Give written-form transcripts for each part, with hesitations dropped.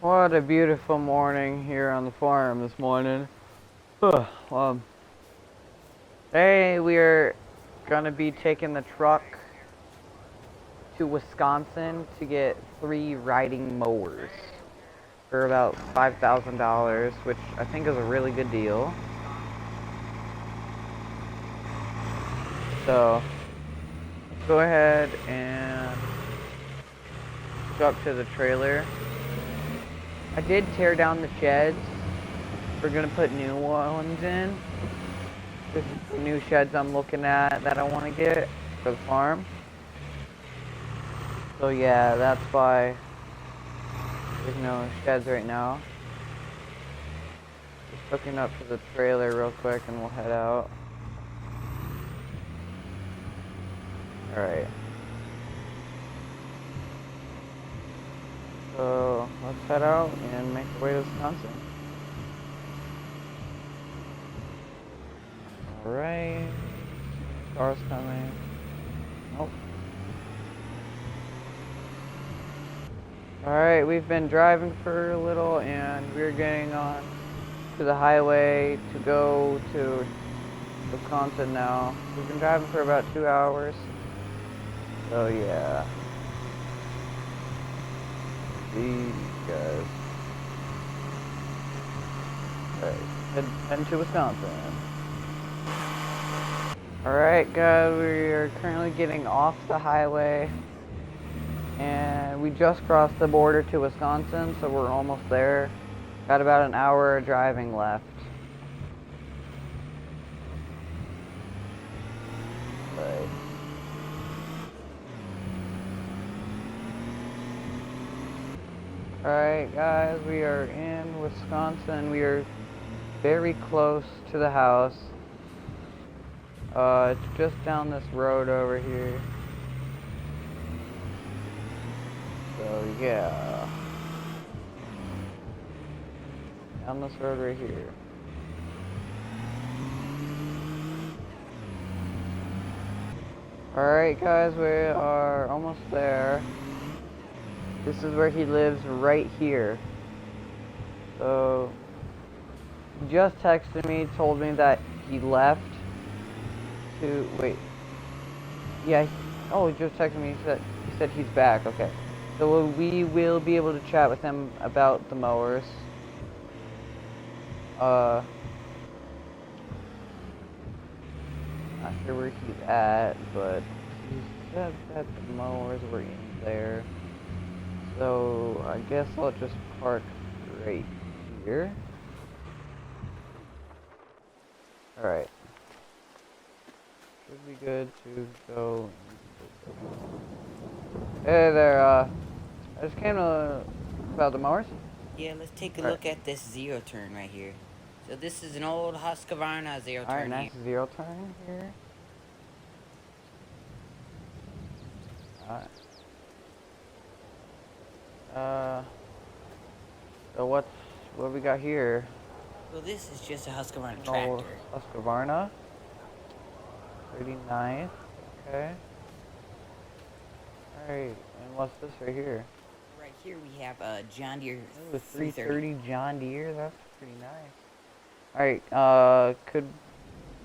What a beautiful morning here on the farm this morning. um, Today we're gonna be taking the truck to Wisconsin to get 3 riding mowers for about $5,000, which I think is a really good deal. So let's go ahead and go up to the trailer. I did tear down the sheds. We're gonna put new ones in. This is the new sheds I'm looking at that I want to get for the farm. So yeah, that's why there's no sheds right now. Just hooking up to the trailer real quick and we'll head out. Alright. So let's head out and make our way to Wisconsin. Alright. Car's coming. Nope. Alright, we've been driving for a little and we're getting on to the highway to go to Wisconsin now. We've been driving for about 2 hours. So yeah. These guys. Alright, heading to Wisconsin. Alright guys, we are currently getting off the highway. And we just crossed the border to Wisconsin, so we're almost there. Got about an hour of driving left. Right. Alright guys, we are in Wisconsin. We are very close to the house. It's just down this road over here. So yeah. Down this road right here. Alright guys, we are almost there. This is where he lives right here. So, he just texted me, told me that he left to, wait. Yeah, oh, he just texted me, he said he's back, okay. So we will be able to chat with him about the mowers. Not sure where he's at, but he said that the mowers were in there. So I guess I'll just park right here. Alright. Should be good to go. Hey there, I just came to about the mowers. Yeah, let's take a look at this zero turn right here. So this is an old Husqvarna zero turn. Alright, nice zero turn here. Alright. So what we got here? So this is just a Husqvarna tractor. Husqvarna. Pretty nice. Okay. Alright, and what's this right here? Right here we have a John Deere 330 John Deere. That's pretty nice. Alright, could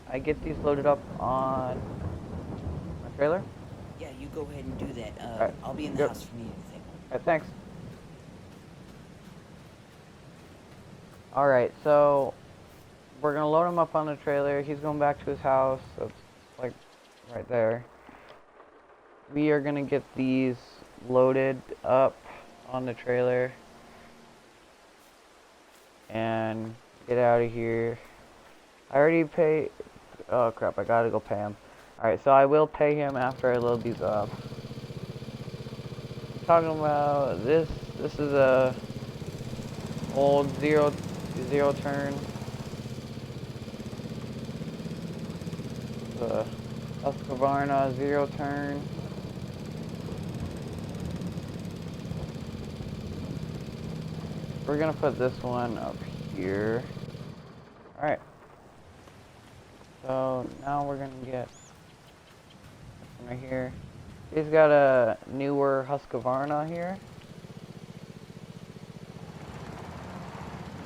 I get these loaded up on my trailer? Yeah, you go ahead and do that. Right. I'll be in the house if you need anything. Alright, thanks. Alright, so we're gonna load him up on the trailer. He's going back to his house. So it's like right there. We are gonna get these loaded up on the trailer and get out of here. I already paid. Oh crap, I gotta go pay him. Alright, so I will pay him after I load these up. Talking about this is a old zero turn. The Husqvarna zero turn. We're gonna put this one up here. Alright. So now we're gonna get this one right here. He's got a newer Husqvarna here.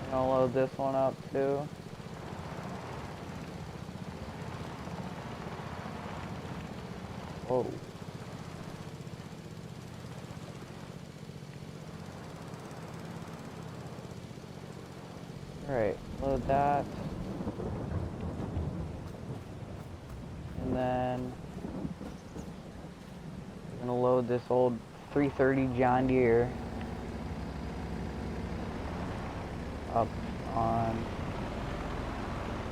I'm gonna load this one up too. Whoa. Alright, load that. And then I'm gonna load this old 330 John Deere up on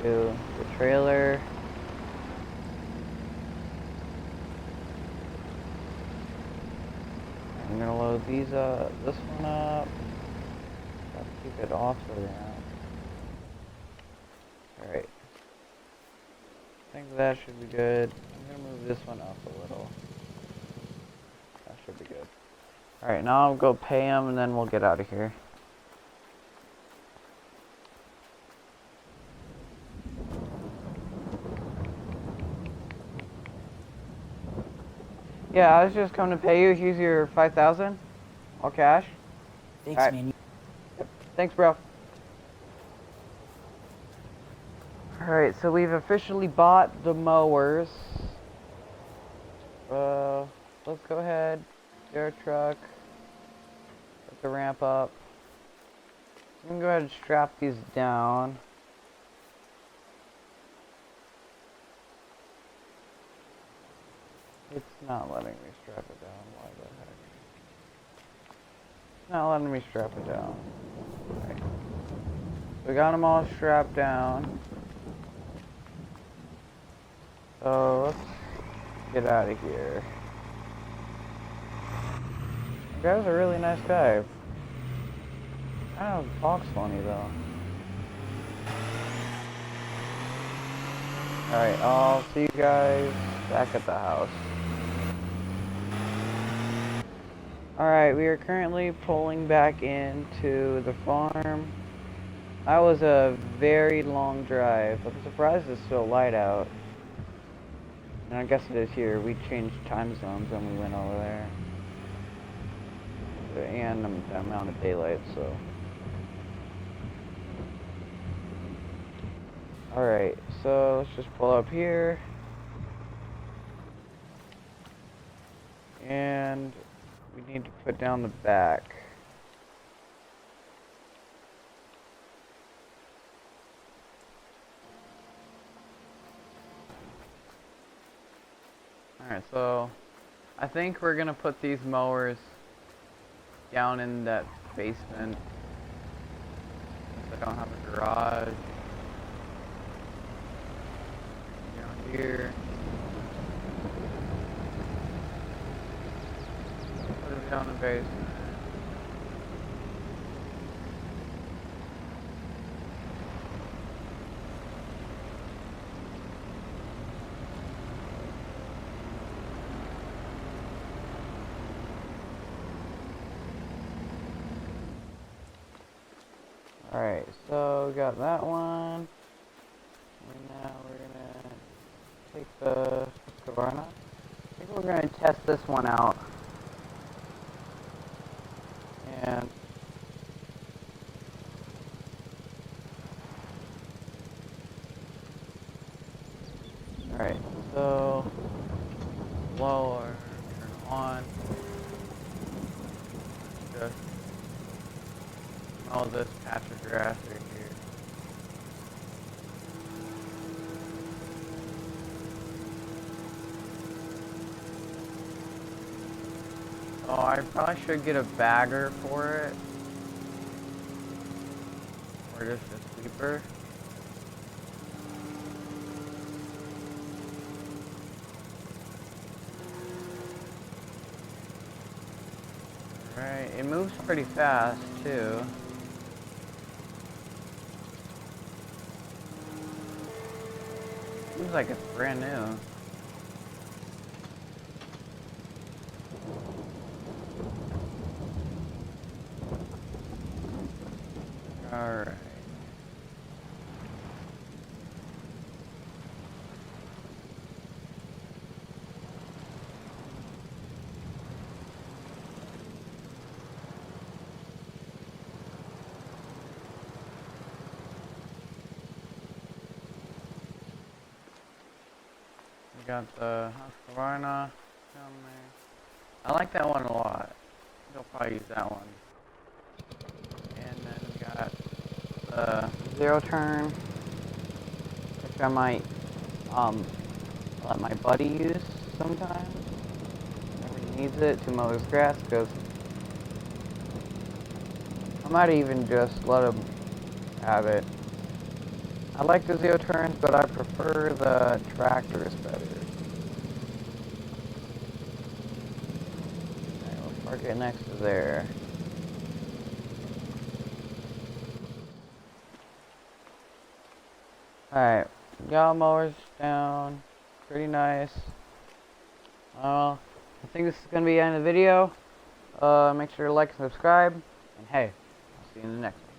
to the trailer. I'm gonna load these this one up. Gotta keep it off for now. Alright. I think that should be good. I'm gonna move this one up a little. That should be good. Alright, now I'll go pay him and then we'll get out of here. Yeah, I was just coming to pay you. Here's your 5,000. All cash. Thanks, Alright. man. Yep. Thanks, bro. Alright, so we've officially bought the mowers. Let's go ahead. Get our truck. Let the ramp up. I'm gonna go ahead and strap these down. It's not letting me strap it down. Why the heck? It's not letting me strap it down. Alright. We got them all strapped down. So let's get out of here. The guy's a really nice guy. Kind of talks funny though. Alright, I'll see you guys back at the house. Alright, we are currently pulling back into the farm. That was a very long drive. I'm surprised it's still light out. And I guess it is here. We changed time zones when we went over there. And the amount of daylight, so. Alright, so let's just pull up here. And we need to put down the back. Alright, so I think we're gonna put these mowers down in that basement. I don't have a garage. Down here. Put it down in the basement. Alright, so we got that one. And now we're gonna take the Cavarna. I think we're gonna test this one out. And alright, so blow or turn on. Just mow this patch of grass right here. Oh, I probably should get a bagger for it. Or just a sweeper. Right, it moves pretty fast too. Seems like it's brand new. Alright. We got the Husqvarna down there. I like that one a lot. I think I'll probably use that one. And then we got the zero turn, which I might let my buddy use sometimes whenever he needs it to mow his grass, because I might even just let him have it. I like the zero turns, but I prefer the tractors better. Alright, we'll park it next to there. Alright, got mowers down. Pretty nice. I think this is going to be the end of the video. Make sure to like and subscribe. And hey, I'll see you in the next one.